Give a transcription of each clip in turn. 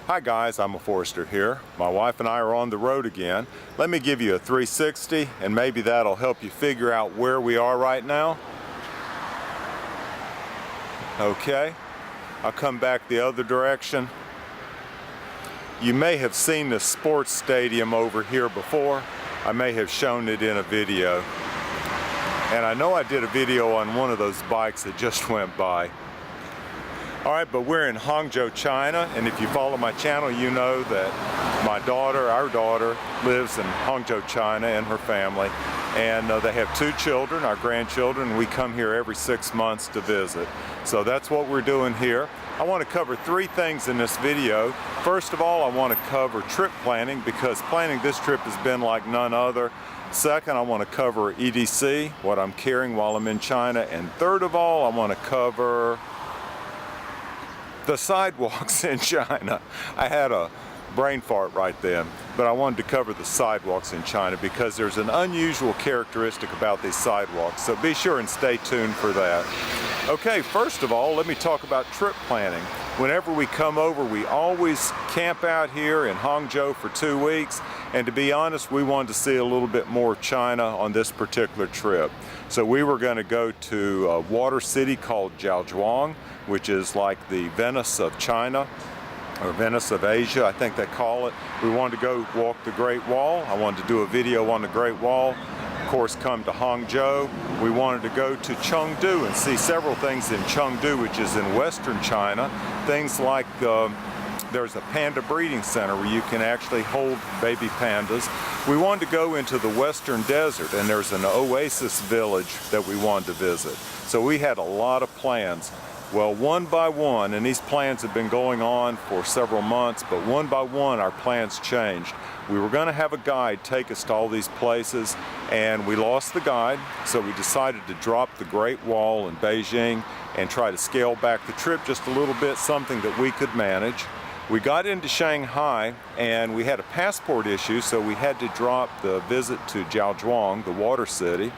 Hi guys, I'm a Forester here. My wife and I are on the road again. Let me give you a 360 and maybe that'll help you figure out where we are right now. Okay, I'll come back the other direction. You may have seen the sports stadium over here before. I may have shown it in a video. And I know I did a video on one of those bikes that just went by. Alright, but we're in Hangzhou, China, and if you follow my channel, you know that our daughter, lives in Hangzhou, China, and her family. And they have 2 children, our grandchildren, and we come here every 6 months to visit. So that's what we're doing here. I want to cover 3 things in this video. First of all, I want to cover trip planning, because planning this trip has been like none other. Second, I want to cover EDC, what I'm carrying while I'm in China. And third of all, I want to cover the sidewalks in China. I had a brain fart right then, but I wanted to cover the sidewalks in China because there's an unusual characteristic about these sidewalks, so be sure and stay tuned for that. Okay, first of all, let me talk about trip planning. Whenever we come over, we always camp out here in Hangzhou for 2 weeks, and to be honest, we wanted to see a little bit more of China on this particular trip. So we were going to go to a water city called Zhaozhuang, which is like the Venice of China, or Venice of Asia, I think they call it. We wanted to go walk the Great Wall. I wanted to do a video on the Great Wall. Of course, come to Hangzhou. We wanted to go to Chengdu and see several things in Chengdu, which is in western China. Things like there's a panda breeding center where you can actually hold baby pandas. We wanted to go into the western desert, and there's an oasis village that we wanted to visit. So we had a lot of plans. Well, one by one, and these plans have been going on for several months, but one by one our plans changed. We were going to have a guide take us to all these places, and we lost the guide, so we decided to drop the Great Wall in Beijing and try to scale back the trip just a little bit, something that we could manage. We got into Shanghai, and we had a passport issue, so we had to drop the visit to Zhaozhuang, the water city.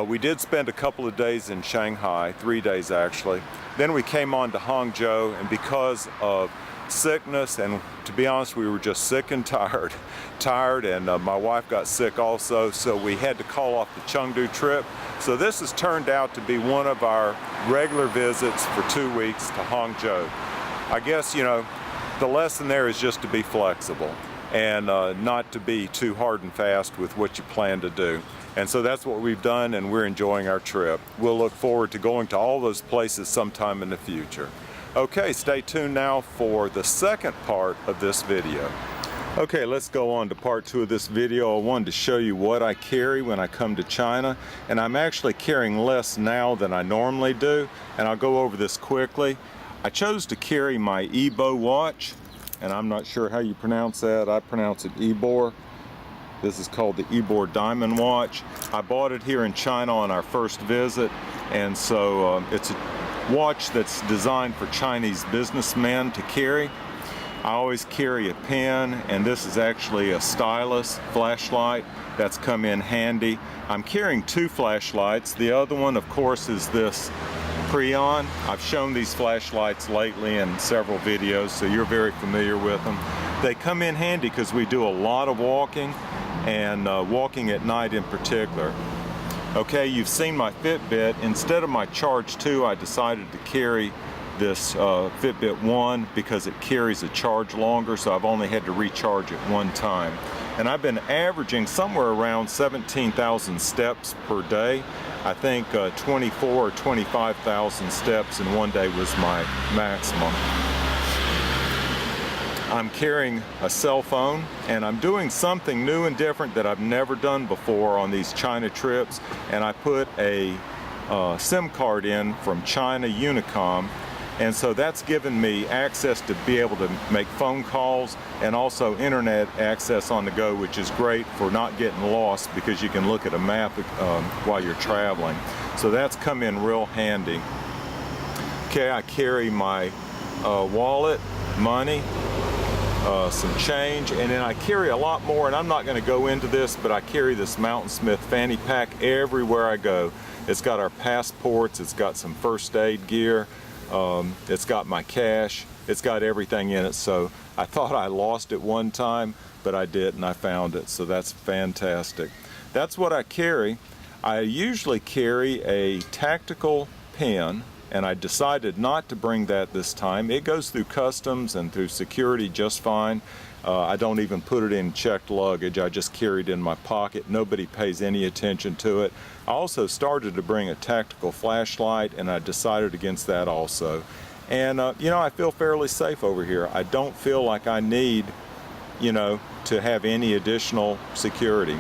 We did spend a couple of days in Shanghai, 3 days actually. Then we came on to Hangzhou, and because of sickness, and to be honest, we were just sick and tired, and my wife got sick also, so we had to call off the Chengdu trip. So this has turned out to be one of our regular visits for 2 weeks to Hangzhou. I guess, you know, the lesson there is just to be flexible and not to be too hard and fast with what you plan to do. And so that's what we've done, and we're enjoying our trip. We'll look forward to going to all those places sometime in the future. Okay, stay tuned now for the second part of this video. Okay, let's go on to part 2 of this video. I wanted to show you what I carry when I come to China, and I'm actually carrying less now than I normally do, and I'll go over this quickly. I chose to carry my Ebo watch, and I'm not sure how you pronounce that. I pronounce it Ebor. This is called the Ebor Diamond Watch. I bought it here in China on our first visit, and so it's a watch that's designed for Chinese businessmen to carry. I always carry a pen, and this is actually a stylus flashlight that's come in handy. I'm carrying 2 flashlights. The other one, of course, is this Creon. I've shown these flashlights lately in several videos, so you're very familiar with them. They come in handy because we do a lot of walking, and walking at night in particular. Okay, you've seen my Fitbit. Instead of my Charge 2, I decided to carry this Fitbit 1 because it carries a charge longer, so I've only had to recharge it 1 time. And I've been averaging somewhere around 17,000 steps per day. I think 24 or 25,000 steps in 1 day was my maximum. I'm carrying a cell phone, and I'm doing something new and different that I've never done before on these China trips, and I put a SIM card in from China Unicom, and so that's given me access to be able to make phone calls and also internet access on the go, which is great for not getting lost because you can look at a map while you're traveling. So that's come in real handy. Okay, I carry my wallet, money, some change, and then I carry a lot more, and I'm not going to go into this, but I carry this Mountain Smith fanny pack everywhere I go. It's got our passports, it's got some first aid gear, It's got my cash. It's got everything in it. So I thought I lost it one time, but I didn't. I found it. So that's fantastic. That's what I carry. I usually carry a tactical pen, and I decided not to bring that this time. It goes through customs and through security just fine. I don't even put it in checked luggage. I just carry it in my pocket. Nobody pays any attention to it. I also started to bring a tactical flashlight, and I decided against that also. And you know, I feel fairly safe over here. I don't feel like I need, you know, to have any additional security.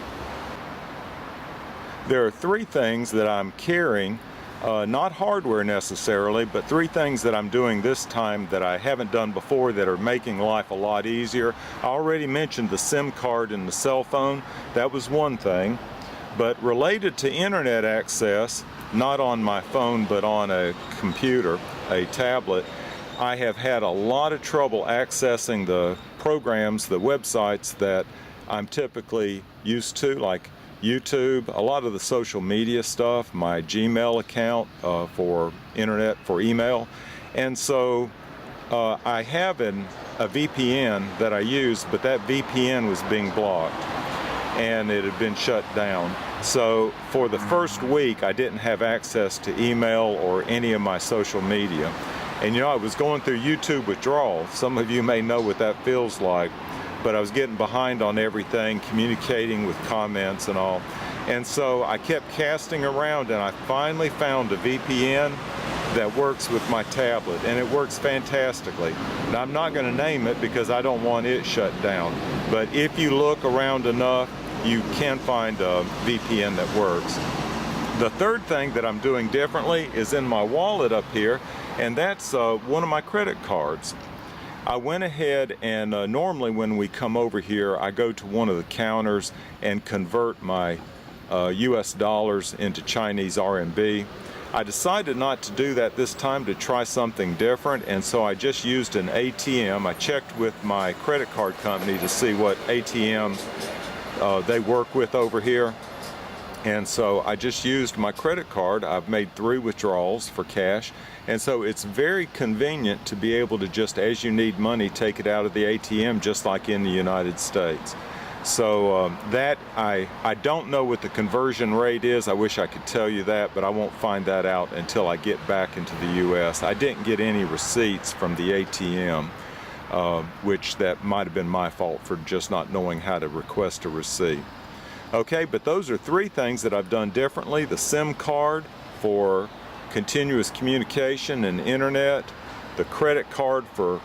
There are three things that I'm carrying. Not hardware necessarily, but three things that I'm doing this time that I haven't done before that are making life a lot easier. I already mentioned the SIM card and the cell phone. That was one thing. But related to internet access, not on my phone but on a computer, a tablet, I have had a lot of trouble accessing the programs, the websites that I'm typically used to, like YouTube, a lot of the social media stuff, my Gmail account for internet, for email. And so I have a VPN that I use, but that VPN was being blocked and it had been shut down. So for the first week, I didn't have access to email or any of my social media. And you know, I was going through YouTube withdrawal. Some of you may know what that feels like. But I was getting behind on everything, communicating with comments and all. And so I kept casting around, and I finally found a VPN that works with my tablet, and it works fantastically. Now, I'm not going to name it because I don't want it shut down. But if you look around enough, you can find a VPN that works. The third thing that I'm doing differently is in my wallet up here, and that's one of my credit cards. I went ahead and normally when we come over here, I go to one of the counters and convert my US dollars into Chinese RMB. I decided not to do that this time, to try something different, and so I just used an ATM. I checked with my credit card company to see what ATM they work with over here. And so I just used my credit card. I've made 3 withdrawals for cash. And so it's very convenient to be able to just, as you need money, take it out of the ATM just like in the United States. So that, I don't know what the conversion rate is. I wish I could tell you that, but I won't find that out until I get back into the US. I didn't get any receipts from the ATM, which that might have been my fault for just not knowing how to request a receipt. Okay, but those are 3 things that I've done differently. The SIM card for continuous communication and internet, the credit card for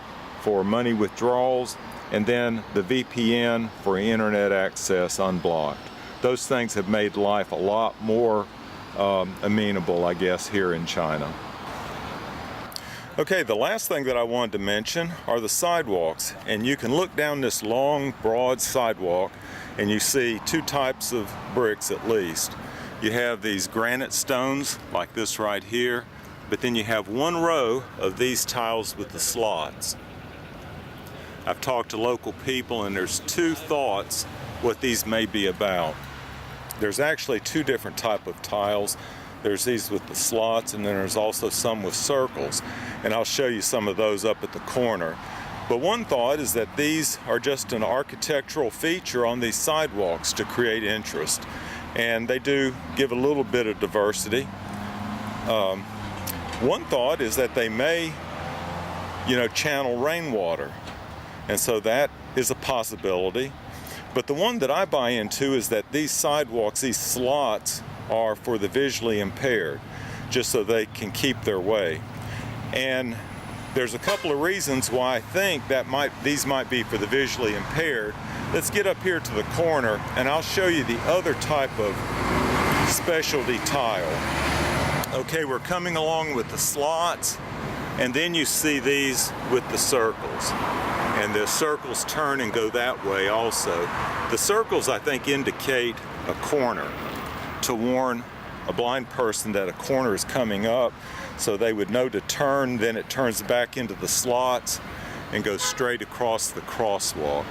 money withdrawals, and then the VPN for internet access unblocked. Those things have made life a lot more amenable, I guess, here in China. Okay, the last thing that I wanted to mention are the sidewalks. And you can look down this long, broad sidewalk and you see 2 types of bricks at least. You have these granite stones like this right here, but then you have 1 row of these tiles with the slots. I've talked to local people and there's 2 thoughts what these may be about. There's actually 2 different types of tiles. There's these with the slots, and then there's also some with circles. And I'll show you some of those up at the corner. But one thought is that these are just an architectural feature on these sidewalks to create interest. And they do give a little bit of diversity. One thought is that they may, channel rainwater. And so that is a possibility. But the one that I buy into is that these sidewalks, these slots, are for the visually impaired, just so they can keep their way. And there's a couple of reasons why I think that these might be for the visually impaired. Let's get up here to the corner and I'll show you the other type of specialty tile. Okay, we're coming along with the slots, and then you see these with the circles. And the circles turn and go that way also. The circles, I think, indicate a corner to warn a blind person that a corner is coming up, so they would know to turn. Then it turns back into the slots and goes straight across the crosswalk.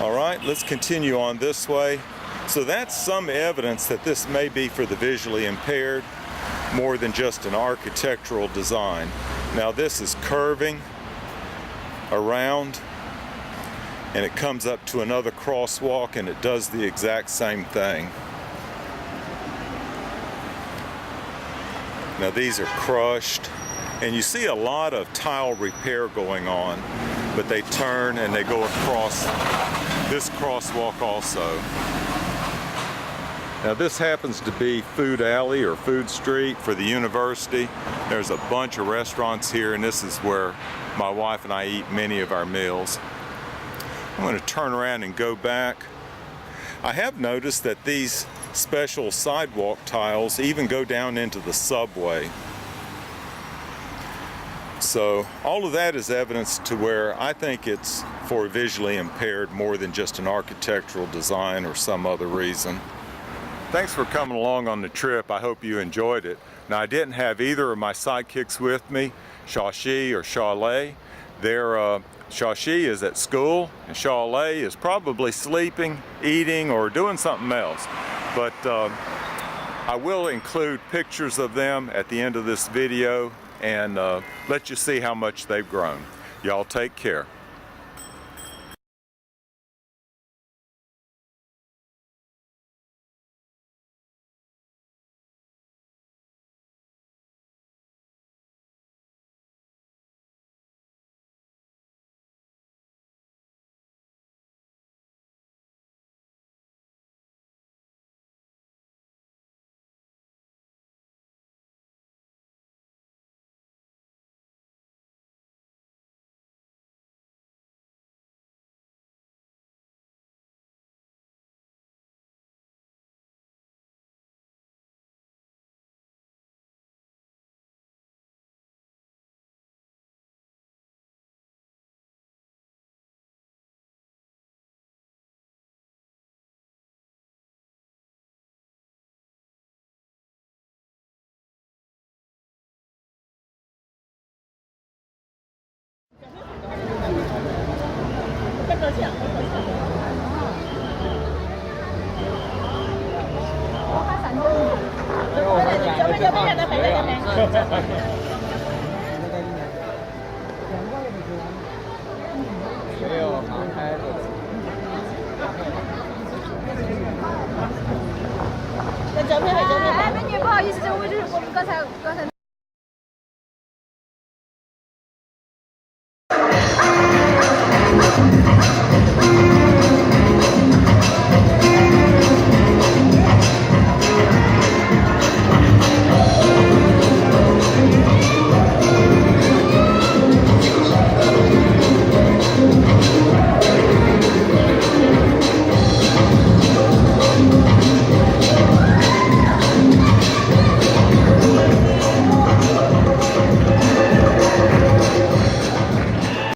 All right, let's continue on this way. So that's some evidence that this may be for the visually impaired. more than just an architectural design. Now this is curving around and it comes up to another crosswalk and it does the exact same thing. Now these are crushed and you see a lot of tile repair going on, but they turn and they go across this crosswalk also. Now this happens to be Food Alley or Food Street for the university. There's a bunch of restaurants here and this is where my wife and I eat many of our meals. I'm going to turn around and go back. I have noticed that these special sidewalk tiles even go down into the subway. So all of that is evidence to where I think it's for visually impaired more than just an architectural design or some other reason. Thanks for coming along on the trip. I hope you enjoyed it. Now I didn't have either of my sidekicks with me, Shashi or Shale. Shashi is at school and Shale is probably sleeping, eating, or doing something else. But I will include pictures of them at the end of this video and let you see how much they've grown. Y'all take care.美女，不好意思，这个位置是我们刚才